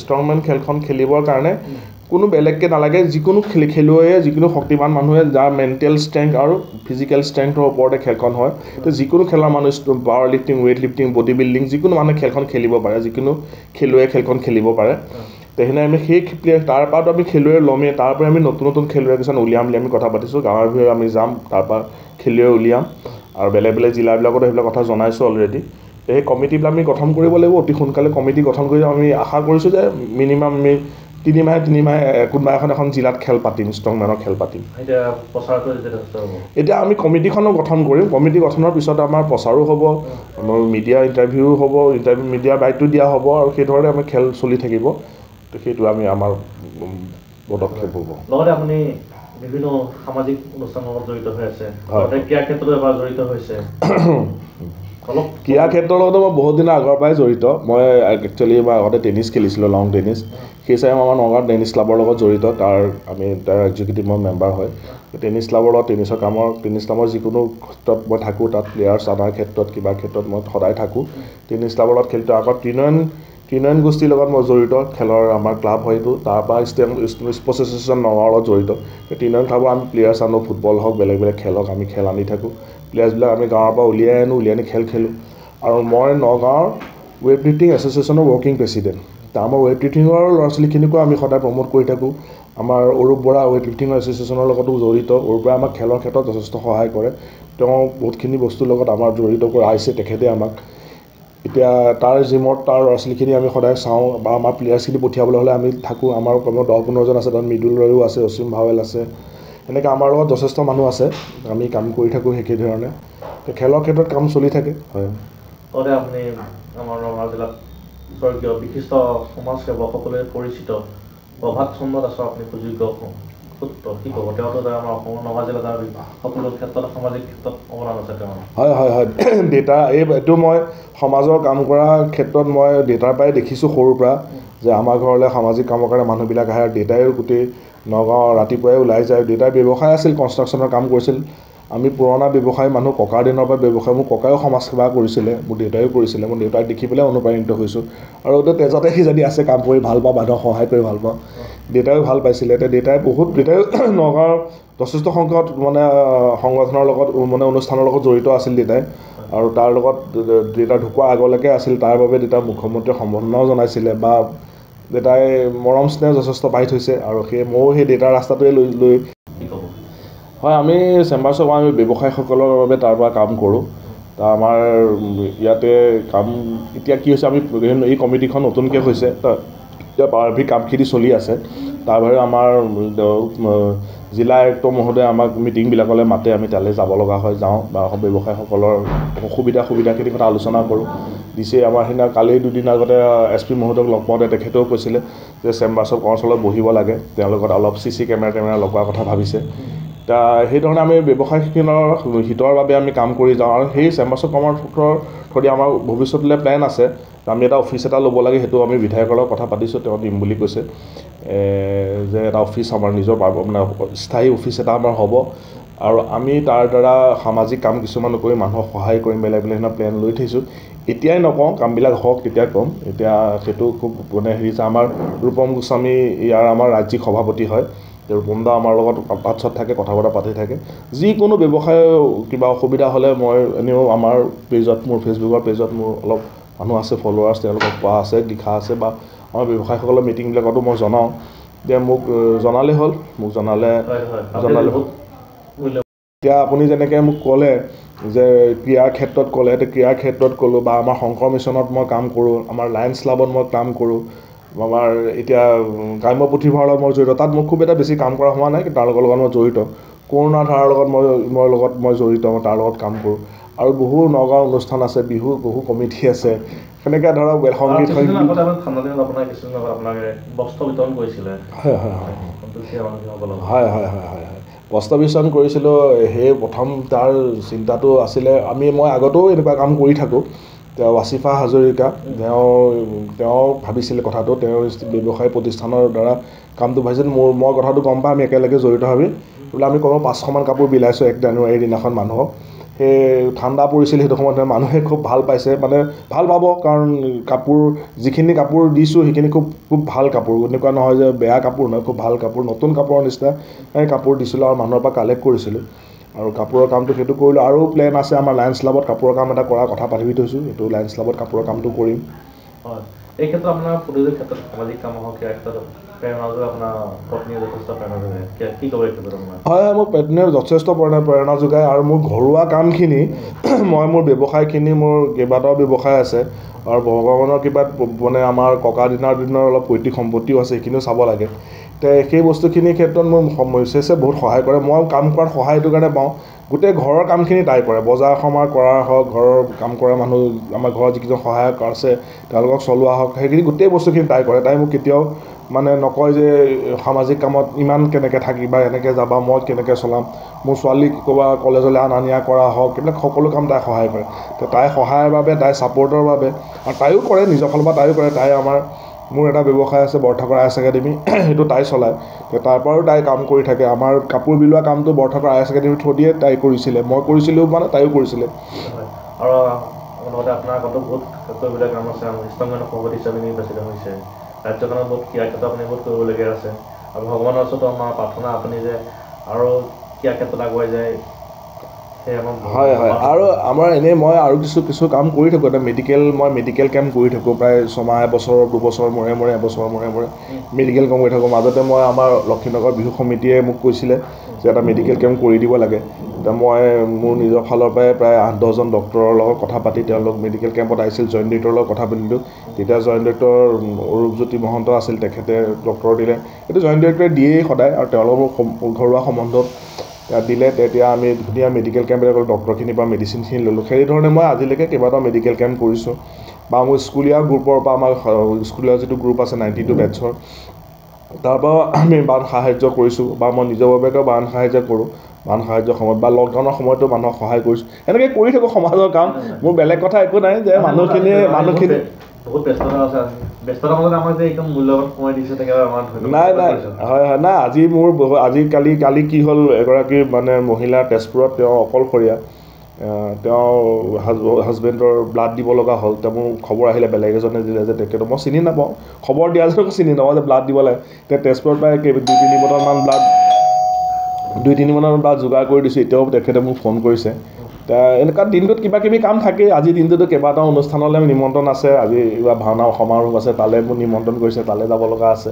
strongmen খেলখন খেলিবৰ কাৰণে কোনো বেলেগকৈ নালাগে যিকোনো খেলুৱৈয়ে যিকোনো শক্তিমান মানুহে যাৰ মেণ্টেল ষ্ট্ৰেংথ আৰু ফিজিকেল ষ্ট্ৰেংথৰ ওপৰতে খেলখন হয় তো যিকোনো খেলৰ মানুহ powerlifting weightlifting bodybuilding যিকোনো মানুহে খেলখন খেলিব পাৰে যিকোনো খেলুৱৈয়ে খেলখন খেলিব পাৰে তেনে আমি সেই প্লেয়াৰ তাৰপৰাতো আমি খেলুৱৈ ল'মেই তাৰপৰা আমি নতুন নতুন খেলুৱৈ কিছুমান উলিয়াম বুলি আমি কথা পাতিছোঁ গাঁৱৰ ভিতৰত আমি যাম তাৰপৰা খেলুৱৈ উলিয়াম আৰু বেলেগ বেলেগ জিলাবিলাকত সেইবিলাক কথা জনাইছোঁ অলৰেডি সেই কমিটিবিলাক আমি গঠন কৰিব লাগিব অতি সোনকালে কমিটি গঠন কৰি আমি আশা কৰিছোঁ যে মিনিমাম আমি তিনিমাহে কোনোবা এখন জিলাত খেল পাতিম ষ্ট্ৰংমেনৰ খেল পাতিম এতিয়া আমি কমিটিখনো গঠন কৰিম কমিটি গঠনৰ পিছত আমাৰ প্ৰচাৰো হ'ব মিডিয়া ইণ্টাৰভিউ হ'ব মিডিয়া বাইটো দিয়া হ'ব আৰু সেইধৰণে আমি খেল চলি থাকিব তো সেইটো আমি আমাৰ পদক্ষেপ হ'ব লগতে আপুনি বিভিন্ন সামাজিক অনুষ্ঠানৰ লগত জড়িত হৈ আছে ক্ৰীড়া ক্ষেত্ৰত এবাৰ জড়িত হৈছে ক্ৰীড়া ক্ষেত্ৰৰ লগতো মই বহুত দিনৰ আগৰ পৰাই জড়িত মই একচুৱেলি মই আগতে টেনিছ খেলিছিলোঁ লং টেনিছ সেই হিচাপে আমাৰ নগাঁৱৰ টেনিছ ক্লাবৰ লগত জড়িত তাৰ এক্সিকিউটিভ মই মেম্বাৰ হয় টেনিছ ক্লাবৰ লগত টেনিছ ক্লাবৰ যিকোনো ক্ষেত্ৰত মই থাকোঁ তাত প্লেয়াৰ্ছ আনাৰ ক্ষেত্ৰত কিবা ক্ষেত্ৰত মই সদায় থাকোঁ টেনিছ ক্লাবৰ লগত খেলিছোঁ আগত ত্ৰিনয়ন গোষ্ঠীৰ লগত মই জড়িত খেলৰ আমাৰ ক্লাব হয়তো তাৰপৰা স্পৰ্টছ এছ'চিয়েশ্যন নগাঁৱৰ লগত জড়িত ত্ৰিনয়ন ক্লাবৰ আমি প্লেয়াৰ্ছ আনো ফুটবল হওক বেলেগ বেলেগ খেল হওক আমি খেল আনি থাকোঁ প্লেয়াৰ্ছবিলাক আমি গাঁৱৰ পৰা উলিয়াই আনি খেল খেলোঁ আৰু মই নগাঁৱৰ ৱেইট লিফটিং এছ'চিয়েশ্যনৰ ৱৰ্কিং প্ৰেচিডেণ্ট আমাৰ ৱেইট লিফটিঙৰ ল'ৰা ছোৱালীখিনিকো আমি সদায় প্ৰমোট কৰি থাকোঁ আমাৰ অৰূপ বৰা ৱেইট লিফটিঙৰ এছ'চিয়েশ্যনৰ লগতো জড়িত অৰূপ বৰাই আমাক খেলৰ ক্ষেত্ৰত যথেষ্ট সহায় কৰে তেওঁ বহুতখিনি বস্তুৰ লগত আমাৰ জড়িত কৰাইছে তেখেতে আমাক এতিয়া তাৰ জিমত তাৰ ল'ৰা ছোৱালীখিনি আমি সদায় চাওঁ বা আমাৰ প্লেয়াৰ্ছখিনি পঠিয়াবলৈ হ'লে আমি থাকোঁ আমাৰ কমেও 10-15জন আছে তাত মৃদুল ৰয়ো আছে অসীম ভাৱেল আছে এনেকৈ আমাৰ লগত যথেষ্ট মানুহ আছে আমি কাম কৰি থাকোঁ সেইধৰণে খেলৰ ক্ষেত্ৰত কাম চলি থাকে হয় আপুনি আমাৰ নগাঁও জিলাত স্বৰ্গীয় বিশিষ্ট সমাজসেৱকসকলে পৰিচিত প্ৰভাত চন্দ্ৰ দাসৰ আপুনি সুযোগ্য পুত্ৰ কি ক'ব তেওঁতো আমাৰ অসমৰ নগাঁও জিলাত সকলো ক্ষেত্ৰত সামাজিক ক্ষেত্ৰত অৱদান আছে তেওঁ হয় দেউতা এইটো মই সমাজৰ কাম কৰাৰ ক্ষেত্ৰত মই দেউতাৰ পৰাই দেখিছোঁ সৰুৰ পৰা যে আমাৰ ঘৰলৈ সামাজিক কামৰ কাৰণে মানুহবিলাক আহে আৰু দেউতাই গোটেই নগাঁও ৰাতিপুৱাই ওলাই যায় দেউতাৰ ব্যৱসায় আছিল কনষ্ট্ৰাকশ্যনৰ কাম কৰিছিল আমি পুৰণা ব্যৱসায় মানুহ ককাৰ দিনৰ পৰা ব্যৱসায় মোৰ ককায়ো সমাজ সেৱা কৰিছিলে মোৰ দেউতায়ো কৰিছিলে মোৰ দেউতাক দেখি পেলাই অনুপ্ৰাণিত হৈছোঁ আৰু তেজতে সি যদি আছে কাম কৰি ভাল পাওঁ মানুহক সহায় কৰি ভাল পাওঁ দেউতায়ো ভাল পাইছিলে দেউতাই নগাঁৱৰ যথেষ্ট সংখ্যক মানে সংগঠনৰ লগত মানে অনুষ্ঠানৰ লগত জড়িত আছিল দেউতাই আৰু তাৰ লগত দেউতাৰ ঢুকোৱাৰ আগলৈকে আছিল তাৰ বাবে দেউতাৰ মুখ্যমন্ত্ৰীৰ সম্বৰ্ধনাও জনাইছিলে বা দেউতাই মৰম স্নেহ যথেষ্ট পাই থৈছে আৰু ময়ো সেই দেউতাৰ ৰাস্তাটোৱে লৈ হয় আমি চেম্বাৰ্ছ অফ আমি ব্যৱসায়ীসকলৰ বাবে তাৰ পৰা কাম কৰোঁ আমাৰ ইয়াতে কাম এতিয়া কি হৈছে আমি এই কমিটিখন নতুনকৈ হৈছে এতিয়া প্ৰাৰম্ভিক কামখিনি চলি আছে তাৰ বাহিৰে আমাৰ জিলা আয়ুক্ত মহোদয়ে আমাক মিটিংবিলাকলৈ মাতে আমি তালৈ যাব লগা হয় যাওঁ বা ব্যৱসায়ীসকলৰ সুবিধাখিনিৰ কথা আলোচনা কৰোঁ দিছে আমাৰ সেইদিনা কালি দুদিন আগতে SP মহোদয়ক লগ পাওঁতে তেখেতেও কৈছিলে যে চেম্বাৰ্ছ অফ কমাৰ্চলৈ বহিব লাগে তেওঁৰ লগত অলপ CC কেমেৰা লগোৱাৰ কথা ভাবিছে এতিয়া সেইধৰণে আমি ব্যৱসায়ীখিনৰ হিতৰ বাবে আমি কাম কৰি যাওঁ আৰু সেই চেম্বাৰ্ছ অফ কমাৰ্চৰ থ্ৰুদি আমাৰ ভৱিষ্যতলৈ প্লেন আছে আমি এটা অফিচ এটা ল'ব লাগে সেইটো আমি বিধায়কৰ লগত কথা পাতিছোঁ তেওঁ দিম বুলি কৈছে যে এটা অফিচ আমাৰ নিজৰ মানে স্থায়ী অফিচ এটা আমাৰ হ'ব আৰু আমি তাৰ দ্বাৰা সামাজিক কাম কিছুমান কৰি মানুহক সহায় কৰিম বেলেগ প্লেন লৈ থৈছোঁ এতিয়াই নকওঁ কামবিলাক হওক তেতিয়া ক'ম এতিয়া সেইটো খুব মানে আমাৰ ৰূপম গোস্বামী ইয়াৰ আমাৰ ৰাজ্যিক সভাপতি হয় ৰূপমদা আমাৰ লগত পাছত থাকে কথা বতৰা পাতি থাকে যিকোনো ব্যৱসায় কিবা অসুবিধা হ'লে মই এনেও আমাৰ পেজত মোৰ ফেচবুকৰ পেজত মোৰ অলপ মানুহ আছে ফলোৱাৰ্ছ তেওঁলোকক পোৱা আছে লিখা আছে বা আমাৰ ব্যৱসায়ীসকলৰ মিটিংবিলাকতো মই জনাওঁ যে মোক জনালেই হ'ল মোক জনালে এতিয়া আপুনি যেনেকৈ মোক ক'লে যে ক্ৰীড়াৰ ক্ষেত্ৰত ক'লে ক্ৰীড়াৰ ক্ষেত্ৰত ক'লোঁ বা আমাৰ শংকৰ মিছনত মই কাম কৰোঁ আমাৰ লায়ন্স ক্লাবত মই কাম কৰোঁ আমাৰ এতিয়া গ্ৰাম্য পুথিভঁৰালত মই জড়িত তাত মোৰ খুব এটা বেছি কাম কৰা হোৱা নাই কিন্তু তাৰ লগত মই জড়িত কৰোণা ধাৰাৰ লগত মই জড়িত মই তাৰ লগত কাম কৰোঁ আৰু বহু নগাঁও অনুষ্ঠান আছে বিহু বহু কমিটি আছে সেনেকৈ ধৰক সংগীত হয় বস্ত্ৰ বিতৰণ কৰিছিলোঁ সেই প্ৰথম তাৰ চিন্তাটো আছিলে মই আগতেও এনেকুৱা কাম কৰি থাকোঁ তেওঁ ৱাচিফা হাজৰিকা তেওঁ ভাবিছিলে কথাটো তেওঁৰ ব্যৱসায় প্ৰতিষ্ঠানৰ দ্বাৰা কামটো ভাবিছিল মই কথাটো গম পাই আমি একেলগে জড়িত ভাবি বোলে আমি কমেও 500মান কাপোৰ বিলাইছোঁ 1 জানুৱাৰীৰ দিনাখন মানুহক সেই ঠাণ্ডা পৰিছিল সেইটো সময়ত মানুহে খুব ভাল পাইছে মানে ভাল পাব কাৰণ কাপোৰ যিখিনি কাপোৰ দিছোঁ সেইখিনি খুব ভাল কাপোৰ এনেকুৱা নহয় যে বেয়া কাপোৰ নহয় খুব ভাল কাপোৰ নতুন কাপোৰৰ নিচিনা সেই কাপোৰ দিছিলোঁ আৰু মানুহৰ পৰা কালেক্ট কৰিছিলোঁ আৰু কাপোৰৰ কামটো সেইটো কৰিলোঁ আৰু প্লেন আছে আমাৰ লায়ন্স ক্লাবত কাপোৰৰ কাম এটা কৰাৰ কথা পাতি থৈছোঁ এইটো লায়ন্স ক্লাবত কাপোৰৰ কামটো কৰিম হয় এই ক্ষেত্ৰত আপোনাৰ প্ৰতিটো ক্ষেত্ৰত সামাজিক কাম হওক ক্ৰীড়া ক্ষেত্ৰত প্ৰেৰণা যোগায় আপোনাৰ পত্নীয়ে যথেষ্ট প্ৰেৰণা যোগায় কি ক'ব এই ক্ষেত্ৰত আপোনাৰ হয় মোক পত্নীয়ে যথেষ্ট প্ৰেৰণা যোগায় আৰু মোৰ ঘৰুৱা কামখিনি মই মোৰ ব্যৱসায়খিনি মোৰ কেইবাটাও ব্যৱসায় আছে আৰু ভগৱানৰ কিবা মানে আমাৰ ককা দিনৰ অলপ পৈতৃক সম্পত্তিও আছে সেইখিনিও চাব লাগে সেই বস্তুখিনিৰ ক্ষেত্ৰত মোৰ মিছেছে বহুত সহায় কৰে মই কাম কৰাত সহায় এইটো কাৰণে পাওঁ গোটেই ঘৰৰ কামখিনি তাই কৰে বজাৰ সমাৰ কৰা হওক ঘৰৰ কাম কৰা মানুহ আমাৰ ঘৰত যিকেইজন সহায়ক আছে তেওঁলোকক চলোৱা হওক সেইখিনি গোটেই বস্তুখিনি তাই কৰে তাই মোক কেতিয়াও মানে নকয় যে সামাজিক কামত ইমান কেনেকৈ থাকিবা এনেকৈ যাবা মই কেনেকৈ চলাম মোৰ ছোৱালীক ক'ৰবাত কলেজলৈ অনা নিয়া কৰা হওক এইবিলাক সকলো কাম তাই সহায় কৰে তো তাই সহায়ৰ বাবে তাই ছাপৰ্টৰ বাবে আৰু তাইও কৰে নিজৰ ফালৰ পৰা তাইও কৰে তাই মোৰ এটা ব্যৱসায় আছে বৰঠাকুৰ আই এছ একাডেমি সেইটো তাই চলায় তো তাৰ পৰাও তাই কাম কৰি থাকে আমাৰ কাপোৰ বিলোৱা কামটো বৰঠাকুৰ আই এছ একাডেমিৰ থ্ৰু দিয়ে তাই কৰিছিলে মই কৰিছিলোঁ মানে তাইও কৰিছিলে আৰু লগতে আপোনাৰ আগতো বহুত কৰিবলগীয়া কাম আছে ইষ্টংগনৰ সভাপতি হিচাপে নিৰ্বাচিত হৈছে ৰাজ্যখনত বহুত ক্ৰীড়া ক্ষেত্ৰত আপুনি বহুত কৰিবলগীয়া আছে আৰু ভগৱানৰ ওচৰতো আমাৰ প্ৰাৰ্থনা আপুনি যে আৰু ক্ৰীড়া ক্ষেত্ৰত আগুৱাই যায় হয় হয় আৰু আমাৰ এনেই মই আৰু কিছু কাম কৰি থাকোঁ এটা মেডিকেল কেম্প কৰি থাকোঁ প্ৰায় ছমাহ এবছৰ দুবছৰ এবছৰ মূৰে মেডিকেল কেম্প কৰি থাকোঁ মাজতে মই আমাৰ লক্ষীনগৰ বিহু সমিতিয়ে মোক কৈছিলে যে এটা মেডিকেল কেম্প কৰি দিব লাগে এতিয়া মই মোৰ নিজৰ ফালৰ পৰাই প্ৰায় 8-10জন ডক্টৰৰ লগত কথা পাতি তেওঁলোক মেডিকেল কেম্পত আহিছিল জইণ্ট ডিৰেক্টৰৰ লগত কথা পাতিলোঁ তেতিয়া জইণ্ট ডিৰেক্টৰ অৰূপজ্যোতি মহন্ত আছিল তেখেতে ডক্টৰ দিলে এইটো জইণ্ট ডিৰেক্টৰে দিয়েই সদায় আৰু তেওঁলোকৰ ঘৰুৱা সম্বন্ধত দিলে তেতিয়া আমি ধুনীয়া মেডিকেল কেম্প এটা ডক্টৰখিনিৰ পৰা মেডিচিনখিনি ল'লোঁ সেইধৰণে মই আজিলৈকে কেইবাটাও মেডিকেল কেম্প কৰিছোঁ বা মোৰ স্কুলীয়া গ্ৰুপৰ পৰা আমাৰ স্কুলীয়া যিটো গ্ৰুপ আছে 92 বেটছৰ তাৰ পৰা আমি বান সাহাৰ্য কৰিছোঁ বা মই নিজৰ বাবেও বান সাহাৰ্য কৰোঁ বান সাহাৰ্যৰ সময়ত বা লকডাউনৰ সময়তো মানুহক সহায় কৰিছোঁ এনেকৈ কৰি থাকোঁ সমাজৰ কাম মোৰ বেলেগ কথা একো নাই যে মানুহখিনি বহুত ব্যস্ততা আছে ব্যস্ততাৰ মাজত আমাক যে একদম মূল্যৱান সময় দিছে তেখেতৰ আমাৰ নাই হয় নাই কালি কি হ'ল এগৰাকী মানে মহিলা তেজপুৰত তেওঁ অকলশৰীয়া তেওঁ হাজবেণ্ডৰ ব্লাড দিব লগা হ'ল তেওঁ মোৰ খবৰ আহিলে বেলেগ এজনে দিলে যে তেখেতক মই চিনি নাপাওঁ খবৰ দিয়াজনকো চিনি নাপাওঁ যে ব্লাড দিব লাগে এতিয়া তেজপুৰত প্ৰায় 2-3 বটলমান ব্লাড যোগাৰ কৰি দিছোঁ এতিয়াও তেখেতে মোক ফোন কৰিছে এনেকুৱা দিনটোত কিবা কিবি কাম থাকেই আজিৰ দিনটোতো কেইবাটাও অনুষ্ঠানলৈ নিমন্ত্ৰণ আছে আজি কিবা ভাওনা সমাৰোহ আছে তালৈ মোক নিমন্ত্ৰণ কৰিছে তালৈ যাব লগা আছে